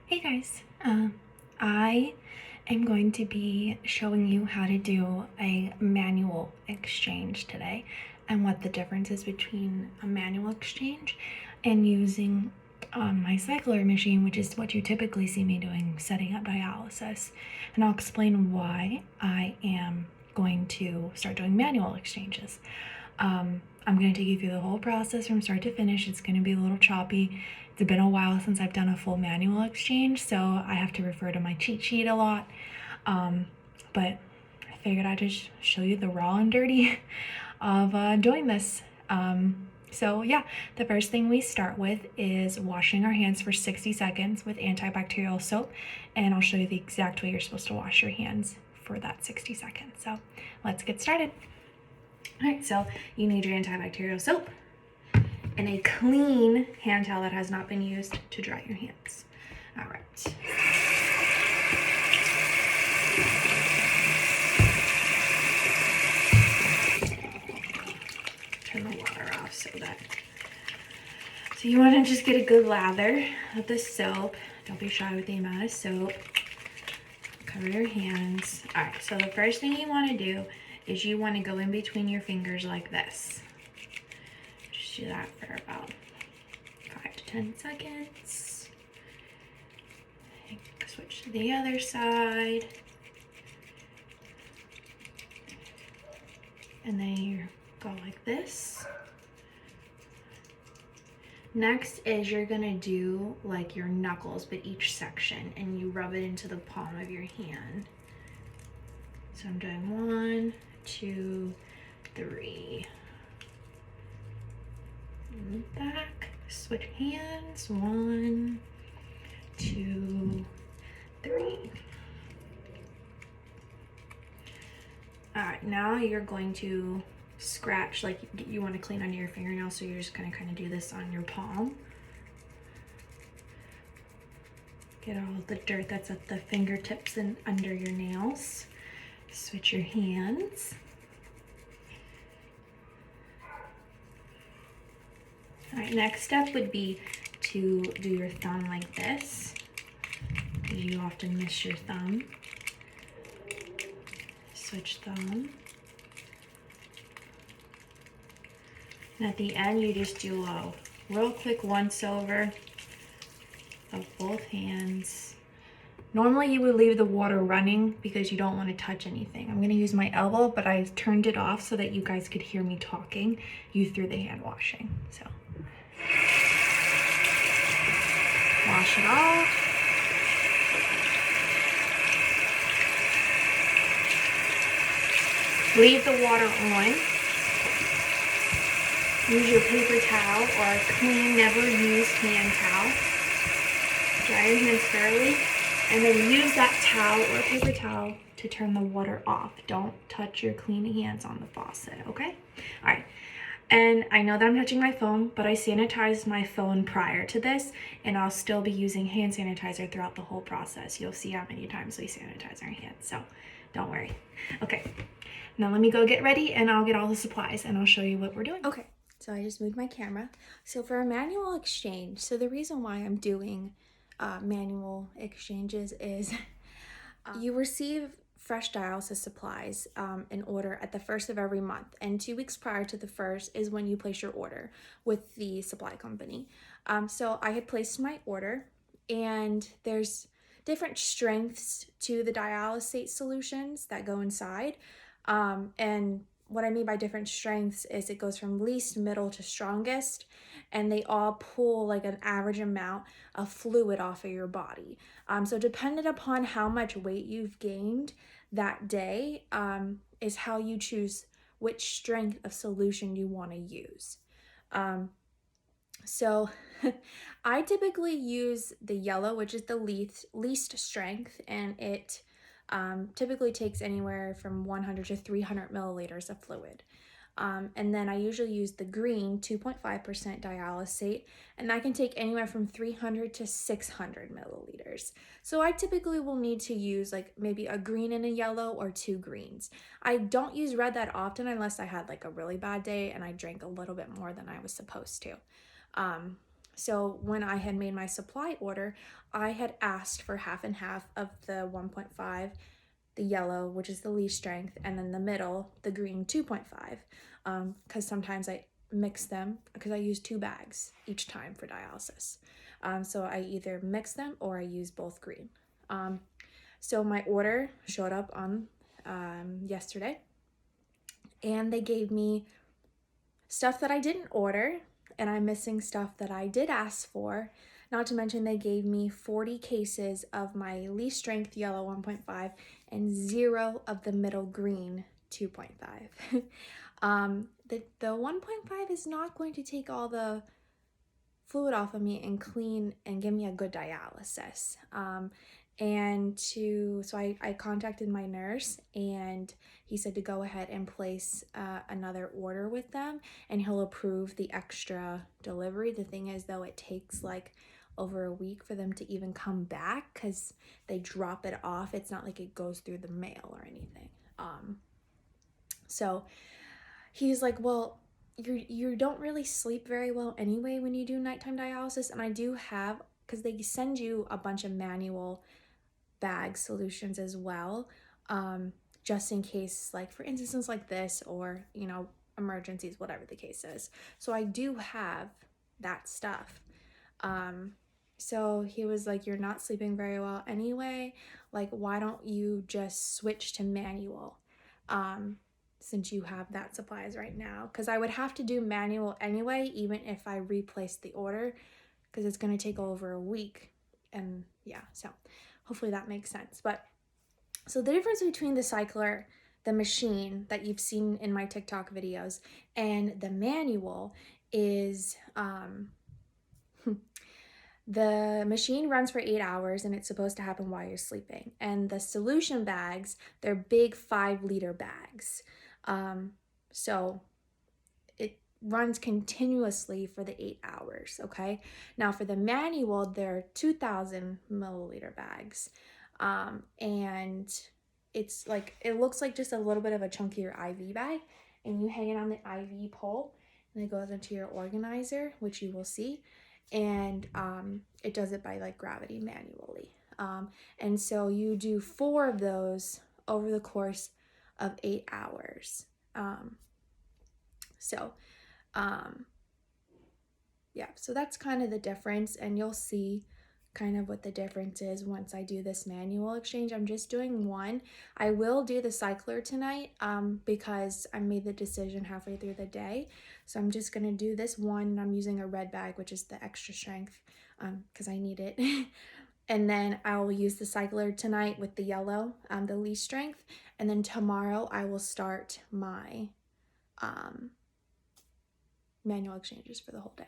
Hey guys, I am going to be showing you how to do a manual exchange today and what the difference is between a manual exchange and using my cycler machine, which is what you typically see me doing setting up dialysis. And I'll explain why I am going to start doing manual exchanges. I'm going to take you through the whole process from start to finish. It's going to be a little choppy. It's been a while since I've done a full manual exchange, so I have to refer to my cheat sheet a lot. But I figured I'd just show you the raw and dirty of doing this. So yeah, the first thing we start with is washing our hands for 60 seconds with antibacterial soap, and I'll show you the exact way you're supposed to wash your hands for that 60 seconds. So let's get started. All right, so you need your antibacterial soap and a clean hand towel that has not been used to dry your hands. All right. Turn the water off so you want to just get a good lather of the soap. Don't be shy with the amount of soap. Cover your hands. All right, so the first thing you want to do is you want to go in between your fingers like this. Just do that for about 5 to 10 seconds. Switch to the other side. And then you go like this. Next is you're gonna do like your knuckles, but each section, and you rub it into the palm of your hand. So I'm doing 1, 2, 3. And back, switch hands, 1, 2, 3. All right, now you're going to scratch, like you want to clean under your fingernails, so you're just gonna kind of do this on your palm. Get all the dirt that's at the fingertips and under your nails. Switch your hands. All right, next step would be to do your thumb like this, because you often miss your thumb. Switch thumb. And at the end, you just do a real quick once over of both hands. Normally you would leave the water running because you don't want to touch anything. I'm gonna use my elbow, but I turned it off so that you guys could hear me talking you through the hand washing. So wash it off. Leave the water on. Use your paper towel or a clean, never used hand towel. Dry your hands thoroughly, and then use that towel or paper towel to turn the water off. Don't touch your clean hands on the faucet, okay? All right, and I know that I'm touching my phone, but I sanitized my phone prior to this, and I'll still be using hand sanitizer throughout the whole process. You'll see how many times we sanitize our hands, so don't worry. Okay, now let me go get ready, and I'll get all the supplies, and I'll show you what we're doing. Okay, so I just moved my camera. So for a manual exchange, so the reason why I'm doing manual exchanges is you receive fresh dialysis supplies in order at the first of every month, and 2 weeks prior to the first is when you place your order with the supply company. So I had placed my order, and there's different strengths to the dialysate solutions that go inside, and what I mean by different strengths is it goes from least, middle to strongest, and they all pull like an average amount of fluid off of your body. So dependent upon how much weight you've gained that day is how you choose which strength of solution you want to use. So I typically use the yellow, which is the least strength, and it typically takes anywhere from 100 to 300 milliliters of fluid. And then I usually use the green 2.5% dialysate, and I can take anywhere from 300 to 600 milliliters. So I typically will need to use like maybe a green and a yellow or 2 greens. I don't use red that often unless I had like a really bad day and I drank a little bit more than I was supposed to. So when I had made my supply order, I had asked for half and half of the 1.5, the yellow, which is the least strength, and then the middle, the green 2.5, because sometimes I mix them because I use 2 bags each time for dialysis. So I either mix them or I use both green. So my order showed up on yesterday, and they gave me stuff that I didn't order, and I'm missing stuff that I did ask for. Not to mention they gave me 40 cases of my least strength yellow 1.5 and 0 of the middle green 2.5. The 1.5 is not going to take all the fluid off of me and clean and give me a good dialysis. So I contacted my nurse, and he said to go ahead and place another order with them, and he'll approve the extra delivery. The thing is, though, it takes like over a week for them to even come back because they drop it off. It's not like it goes through the mail or anything. So he's like, well, you don't really sleep very well anyway when you do nighttime dialysis. And I do have, because they send you a bunch of manual bag solutions as well, just in case, like for instances like this, or emergencies, whatever the case is. So I do have that stuff. So he was like, you're not sleeping very well anyway, like why don't you just switch to manual, since you have that supplies right now, because I would have to do manual anyway even if I replaced the order, because it's going to take over a week. And yeah, so hopefully that makes sense. But so the difference between the cycler, the machine that you've seen in my TikTok videos, and the manual is the machine runs for 8 hours and it's supposed to happen while you're sleeping. And the solution bags, they're big 5-liter bags. So it runs continuously for the 8 hours, okay? Now for the manual, they're 2,000 milliliter bags. And it's like, it looks like just a little bit of a chunkier IV bag, and you hang it on the IV pole, and it goes into your organizer, which you will see. And it does it by like gravity manually. And so you do 4 of those over the course of 8 hours. Yeah, so that's kind of the difference, and you'll see kind of what the difference is once I do this manual exchange. I'm just doing one. I will do the cycler tonight because I made the decision halfway through the day. So I'm just gonna do this one, and I'm using a red bag, which is the extra strength, because I need it. And then I will use the cycler tonight with the yellow, the least strength. And then tomorrow I will start my manual exchanges for the whole day.